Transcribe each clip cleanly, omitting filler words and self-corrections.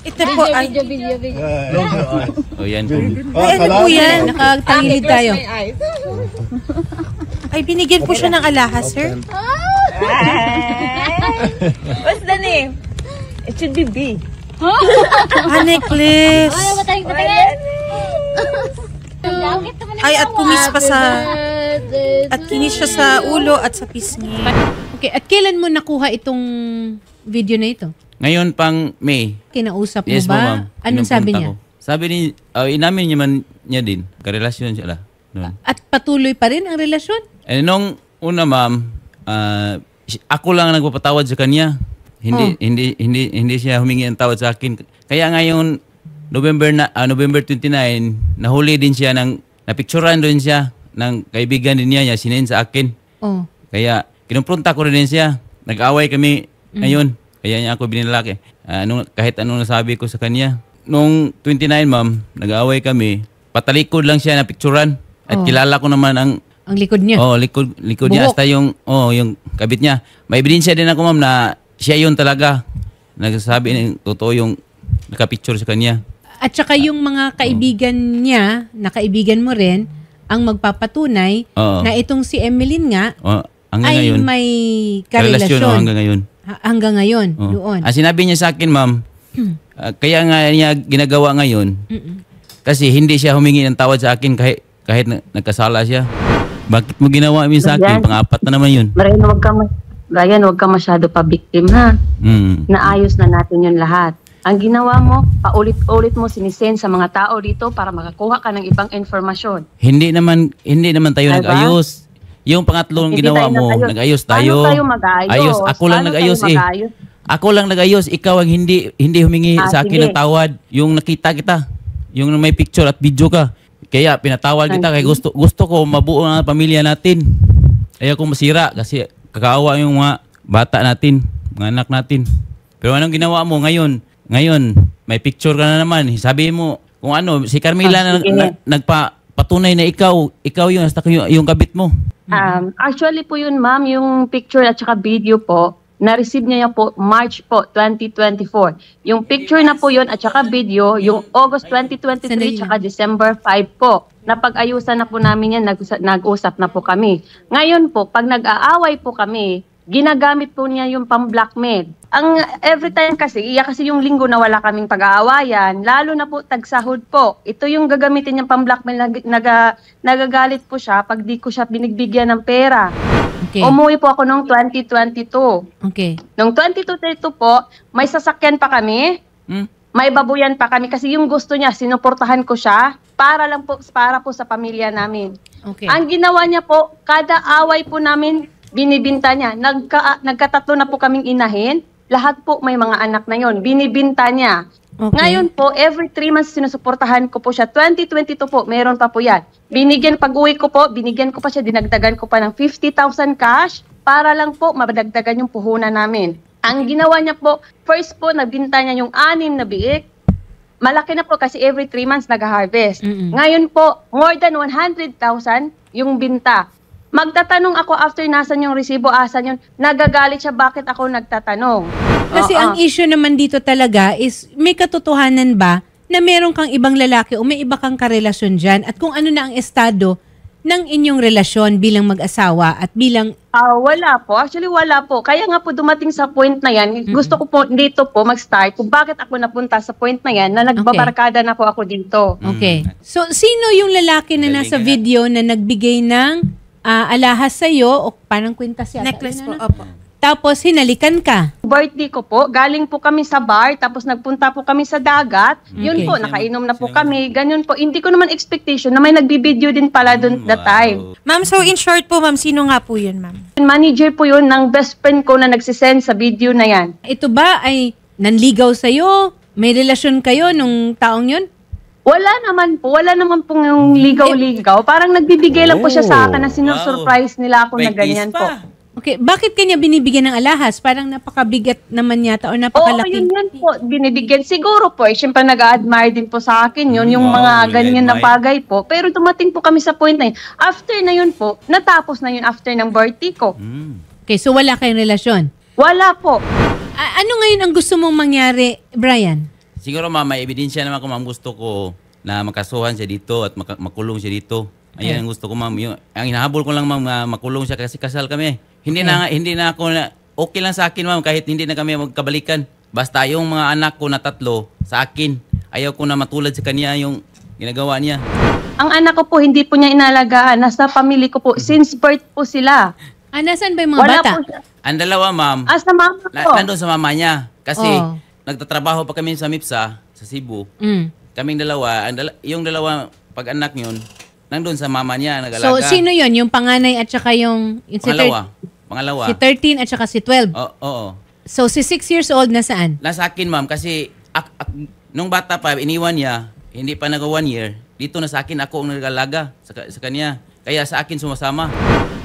Ito po ay... O yan po. Ay, ano po yan? Nakatangilid tayo. Ay, binigyan po siya ng alahas, sir. What's the name? It should be B. Necklace. Ay, at kumis pa sa... At kinis siya sa ulo at sa pisngi. Okay, at kailan mo nakuha itong video na ito? Ngayon pang May. Kinausap mo Yes, ba? ma'am. Anong sabi niya? Ko. Sabi ni, inamin niya din. Karelasyon siya noon. At patuloy pa rin ang relasyon? Nung una, ma'am, ako lang nagpapatawad sa kanya. Hindi siya humingi ng tawad sa akin. Kaya ngayon, November 29, nahuli din siya napicturean doon siya ng kaibigan din niya, sinend sa akin. Kaya kinumpronta ko rin siya. Nag-away kami ngayon. Kaya niya ako binilaki. Kahit anong nasabi ko sa kanya. Nung 29, ma'am, nag-away kami. Patalikod lang siya na picturean. At kilala ko naman ang likod niya? Likod niya. Hasta yung kabit niya. May ebidensya din ako, ma'am, na siya yun talaga. Nagsasabi ng totoo yung nakapicture sa kanya. At saka yung mga kaibigan niya, na kaibigan mo rin, ang magpapatunay na itong si Emeline nga ay ngayon, may karelasyon. Hanggang ngayon. Hanggang ngayon, doon. Ang sinabi niya sa akin, ma'am, kaya nga niya ginagawa ngayon, kasi hindi siya humingi ng tawad sa akin kahit nagkasala siya. Bakit mo ginawa sa akin? Pang-apat na naman yun. Brian, huwag ka masyado pa-victim, ha? Naayos na natin yun lahat. Ang ginawa mo, paulit-ulit mo sinisend sa mga tao dito para makakuha ka ng ibang informasyon. Hindi naman tayo nag-ayos. Yung pangatlong ginawa mo, nag-ayos tayo. Paano tayo mag-ayos? Ayos. Ako lang nag-ayos Ako lang nag-ayos. Ikaw ang hindi humingi sa akin ng tawad. Yung nakita kita. Yung may picture at video ka. Kaya pinatawad kita. Kaya gusto ko mabuo ang pamilya natin. Ayaw ko masira kasi kakaawa yung mga bata natin, mga anak natin. Pero anong ginawa mo ngayon? Ngayon, may picture ka na naman. Sabi mo, kung ano, si Carmela nagpatunay na ikaw yung hasta yung kabit mo. Actually po yun, ma'am, yung picture at saka video po, na-receive niya po March po, 2024. Yung picture na po yun at saka video, yung August 2023 at saka December 5 po. Napag-ayusan na po namin yan, nag-usap na po kami. Ngayon po, pag nag-aaway po kami, ginagamit po niya yung pang-blackmail. Ang every time kasi yung linggo na wala kaming pag-aawayan, lalo na po tagsahod po. Ito yung gagamitin niyang pang-blackmail, nagagalit po siya pag di ko siya binigbigyan ng pera. Okay. Umuwi po ako noong 2022. Okay. Noong 2022 po, may sasakyan pa kami, may babuyan pa kami kasi yung gusto niya, sinuportahan ko siya para po sa pamilya namin. Okay. Ang ginawa niya po, kada away po namin, binibinta niya. Nagkatatlo na po kaming inahin. Lahat po may mga anak na yon. Binibinta niya. Okay. Ngayon po, every 3 months sinusuportahan ko po siya. 2022 po, meron pa po yan. Pag-uwi ko po, binigyan ko pa siya, dinagdagan ko pa ng 50,000 cash para lang po madagdagan yung puhunan namin. Ang ginawa niya po, first po, nagbinta niya yung 6 na biik. Malaki na po kasi every 3 months nag-harvest. Ngayon po, more than 100,000 yung binta. Magtatanong ako after nasan yung resibo, asan yun. Nagagalit siya bakit ako nagtatanong. Kasi ang issue naman dito talaga is may katotohanan ba na meron kang ibang lalaki o may iba kang karelasyon dyan at kung ano na ang estado ng inyong relasyon bilang mag-asawa at bilang... Wala po. Actually, wala po. Kaya nga po dumating sa point na yan, gusto ko po dito po mag-start kung bakit ako napunta sa point na yan na nagbabarkada na po ako dito. Okay. So, sino yung lalaki na nasa video na nagbigay ng alahas sa'yo o parang kwintas yata? Necklace po, opo. Tapos hinalikan ka. Birthday ko po, galing po kami sa bar, tapos nagpunta po kami sa dagat. Yun po, nakainom na po kami. Ganyan po. Hindi ko naman expectation na may nagbibideo din pala doon that time. Ma'am, so in short po, ma'am, sino nga po yun, ma'am? Manager po yun ng best friend ko na nagsisend sa video na yan. Ito ba ay nanligaw sa'yo? May relasyon kayo nung taong yun? Wala naman po yung ligaw-ligaw. Parang nagbibigay lang po siya sa akin na sinusurprise nila ako na ganyan po. Okay, bakit kanya binibigyan ng alahas? Parang napakabigat naman yata o napakalaking... yun po, binibigyan. Siguro po, syempre nag-a-admire din po sa akin yun, yung mga ganyan na bagay po. Pero dumating po kami sa point na yun. After na yun po, natapos na yun after ng birthday ko. Okay, so wala kayong relasyon? Wala po. Ano ngayon ang gusto mong mangyari, Brian? Siguro ma'am, may ebidensya naman ko ma'am, gusto ko na makasuhan siya dito at makulong siya dito. Ayan ang gusto ko ma'am. Ang hinahabol ko lang ma'am, makulong siya kasi kasal kami. Hindi na ako na, okay lang sa akin ma'am kahit hindi na kami magkabalikan. Basta yung mga anak ko na 3 sa akin. Ayaw ko na matulad sa kanya yung ginagawa niya. Ang anak ko po, hindi po niya inalagaan. Nasa family ko po. Since birth po sila. Nasaan ba yung mga Wala bata? po siya. Ang dalawa ma'am, Sa mama ko. nandun sa mama niya. Kasi Oo. nagtatrabaho pa kami sa MIPSA, sa Cebu. Kaming dalawa, yung dalawa pag-anak yun, nandun sa mama niya, nag-alaga. So, sino yon? Yung panganay at saka yung Pangalawa. si 13 at saka si 12. Oo. So, si 6 years old nasaan? Nasa akin ma'am, kasi nung bata pa, iniwan niya, hindi pa nag 1 year, dito na sa akin, ako ang nag-alaga sa kanya. Kaya sa akin sumasama.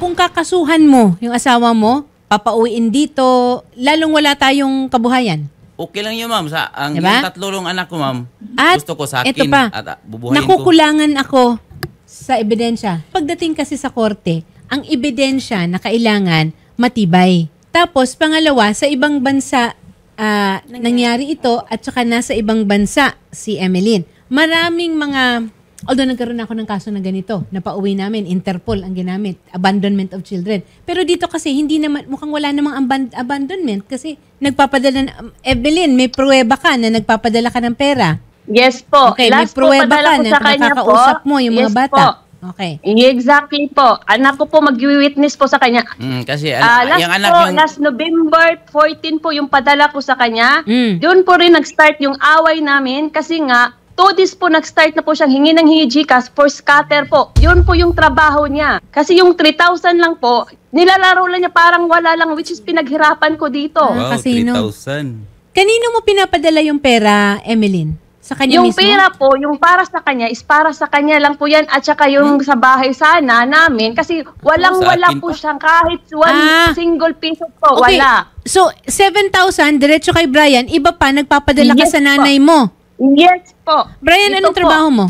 Kung kakasuhan mo yung asawa mo, papauwiin dito, lalong wala tayong kabuhayan. Okay lang yun ma'am. Diba? Yung 3 anak ko ma'am, At gusto ko sa akin ito pa, at bubuhayin ko. nakukulangan ako sa ebidensya. Pagdating kasi sa korte, ang ebidensya na kailangan matibay. Tapos, pangalawa, sa ibang bansa nangyari ito at saka nasa ibang bansa si Emeline. Maraming mga, although nagkaroon ako ng kaso na ganito, napauwi namin, Interpol ang ginamit, abandonment of children. Pero dito kasi, hindi naman, mukhang wala namang abandonment kasi nagpapadala, Emeline, may pruweba ka na nagpapadala ka ng pera. Yes po. Okay, may Last po, pruweba padala ka ko na sa kanya nakakausap po. mo yung mga Yes bata. po. Okay. Exactly po. Anak ko po mag-witness po sa kanya. Kasi Last yung anak po, yung... last November 14 po yung padala ko sa kanya. Mm. Doon po rin nag-start yung away namin kasi nga 2 days po nag-start na po siyang hingi ng GCash for scatter po. Yun po yung trabaho niya. Kasi yung 3,000 lang po, nilalaro lang niya parang wala lang, which is pinaghirapan ko dito. Wow, Casino. 3,000. Kanino mo pinapadala yung pera, Emeline? Sa kanya Yung mismo? pera po, yung para sa kanya, is para sa kanya lang po yan. At saka yung sa bahay sana namin. Kasi walang-wala Sa akin po pa. siyang kahit single piso po. Okay. Wala. So, 7,000, diretso kay Brian, iba pa, nagpapadala ka Yes sa po. nanay mo. Yes po. Brian, Ito anong po. trabaho mo?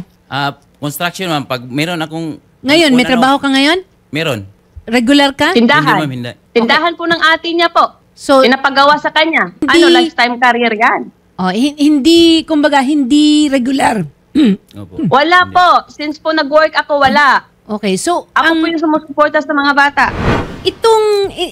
Construction ma'am, pag meron akong... Ngayon, may trabaho ka ngayon? Meron. Regular ka? Tindahan. Hindi, ma'am, hindi. Tindahan po ng ate niya po. So, Pinapagawa sa kanya. Hindi- Lifetime career yan. hindi, kumbaga, hindi regular. Opo. Wala po. Since po nag-work ako, wala. Okay, so, Ako po yung sumusuporta sa mga bata.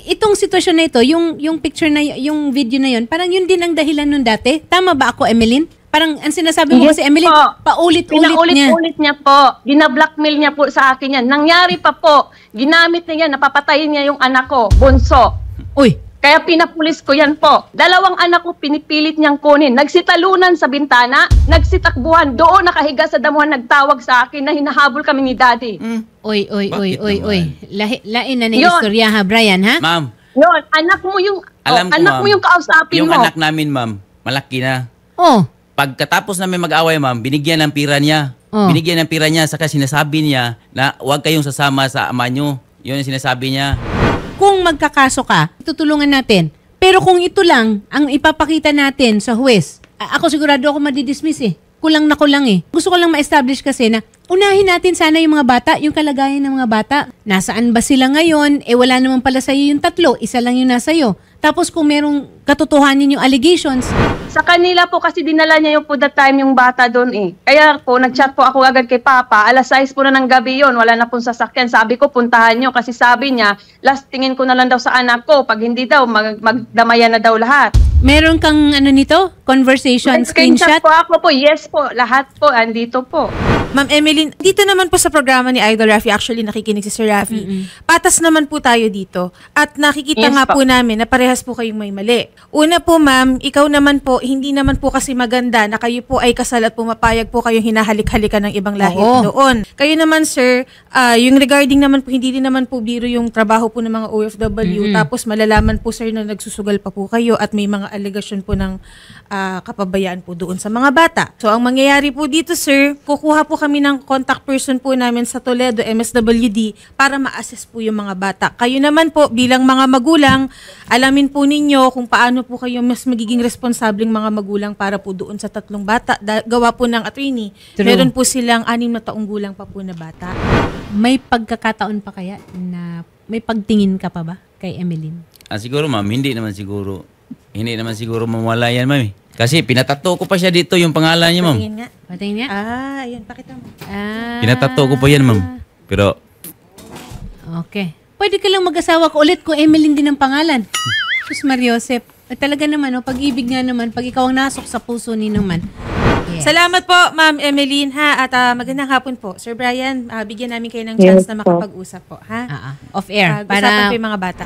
itong sitwasyon na ito, yung picture na yung video na yun, parang yun din ang dahilan nun dati. Tama ba ako, Emeline? Parang ang sinasabi mo kasi, Emeline, po. paulit-ulit niya. Pinaulit-ulit niya po. Gina-blackmail niya po sa akin yan. Nangyari pa po. Ginamit niya yan. Napapatayin niya yung anak ko, bunso. Uy, Kaya pinapulis ko yan po. 2 anak ko pinipilit niyang kunin. Nagsitalunan sa bintana, nagsitakbuhan. Doon nakahiga sa damuhan, nagtawag sa akin na hinahabol kami ni Daddy. Oy. Bakit naman? Lain na ng Yun. istorya ha, Brian, ha? Ma'am, Yun, anak mo yung alam ko anak ma'am. mo yung kausapin yung mo. anak namin ma'am, malaki na. Oh, Pagkatapos namin mag-away ma'am, binigyan ng pira niya. Oh. Binigyan ng pira niya, saka sinasabi niya na huwag kayong sasama sa ama niyo. Yun ang sinasabi niya. kung magkakaso ka, tutulungan natin. Pero kung ito lang ang ipapakita natin sa huwes, ako sigurado ako madidismiss eh. Kulang na kulang eh. Gusto ko lang ma-establish kasi na unahin natin sana yung mga bata, yung kalagayan ng mga bata. Nasaan ba sila ngayon? Wala naman pala sa'yo yung 3, isa lang yung nasa'yo. Tapos kung merong katotohanin yung allegations. Sa kanila po kasi dinala niya yung po that time yung bata doon eh. Kaya po nag-chat po ako agad kay Papa. 6:00 po na ng gabi yon, wala na pong sasakyan. Sabi ko puntahan nyo kasi sabi niya last tingin ko na lang daw sa anak ko. Pag hindi daw magdamayan na daw lahat. Meron kang ano nito? Conversation, screenshot? po ako po. Yes po. Lahat po. Andito po. Ma'am Emeline, dito naman po sa programa ni Idol Raffy, actually nakikinig si Sir Raffy, patas naman po tayo dito. At nakikita Yes nga po. po namin na parehas po kayong may mali. Una po ma'am, ikaw naman po, hindi naman po kasi maganda na kayo po ay kasal at pumapayag po kayong hinahalik-halikan ng ibang lahi Oo. doon. Kayo naman sir, yung regarding naman po, hindi din naman po biro yung trabaho po ng mga OFW. Tapos malalaman po sir na nagsusugal pa po kayo at may mga allegation po ng kapabayaan po doon sa mga bata. So ang mangyayari po dito sir, kukuha po kami ng contact person po namin sa Toledo, MSWD, para ma-assess po yung mga bata. Kayo naman po, bilang mga magulang, alamin po ninyo kung paano po kayo mas magiging responsableng mga magulang para po doon sa 3 bata. Gawa po ng attorney, True. meron po silang 6 na taong gulang pa po na bata. May pagkakataon pa kaya na may pagtingin ka pa ba kay Emeline? Siguro ma'am, hindi naman siguro mawala yan ma'am. Kasi pinatato ko pa siya dito yung pangalan niya, ma'am. Tingin nga. Patingin niya. Ayun, pakita mo. Pinatato ko pa yan, ma'am. Pero, Okay. Pwede ka lang mag-asawa ko ulit kung Emeline din ang pangalan. Sus Mariosep. Talaga naman, pag-ibig nga naman, pag ikaw ang nasok sa puso ni naman. Yes. Salamat po, Ma'am Emeline, ha? At magandang hapon po. Sir Brian, bigyan namin kayo ng chance Yes na po. makapag-usap po, ha? Off-air. Usapan po yung mga bata.